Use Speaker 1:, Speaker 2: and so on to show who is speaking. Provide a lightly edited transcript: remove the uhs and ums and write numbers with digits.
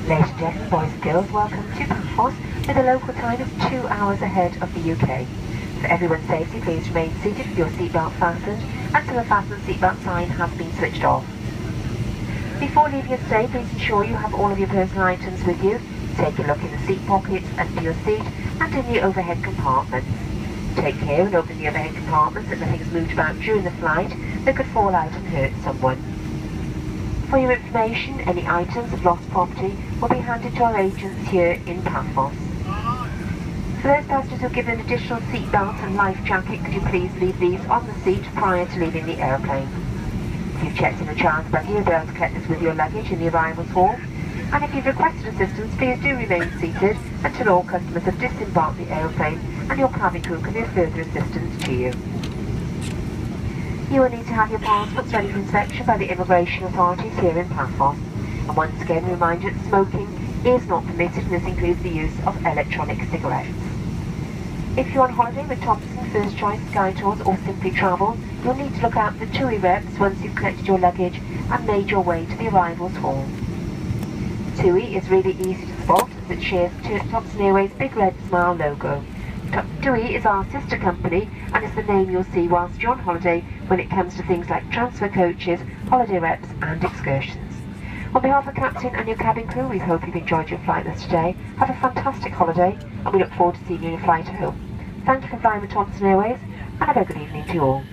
Speaker 1: Ladies and gentlemen, boys and girls, welcome to Paphos with a local time of 2 hours ahead of the UK. For everyone's safety, please remain seated with your seatbelt fastened until the fasten seatbelt sign has been switched off. Before leaving us today, please ensure you have all of your personal items with you. Take a look in the seat pockets, under your seat and in the overhead compartments. Take care when opening the overhead compartments that nothing is moved about during the flight that could fall out and hurt someone. For your information, any items of lost property will be handed to our agents here in Paphos. For those passengers who are given an additional seat belt and life jacket, could you please leave these on the seat prior to leaving the aeroplane. If you've checked in a child's buggy, you'll be able to collect this with your luggage in the arrivals hall. And if you've requested assistance, please do remain seated until all customers have disembarked the aeroplane and your cabin crew can give further assistance to you. You will need to have your passports ready for inspection by the immigration authorities here in Paphos. And once again, remind you that smoking is not permitted, and this includes the use of electronic cigarettes. If you're on holiday with Thomson, First Choice, Sky Tours or Simply Travel, you'll need to look out for TUI reps once you've collected your luggage and made your way to the arrivals hall. TUI is really easy to spot as it shares Thomson Airways' big red smile logo. TUI is our sister company and is the name you'll see whilst you're on holiday when it comes to things like transfer coaches, holiday reps and excursions. On behalf of the captain and your cabin crew, we hope you've enjoyed your flight with us today. Have a fantastic holiday and we look forward to seeing you on your flight home. Thank you for flying with Thomson Airways and a very good evening to you all.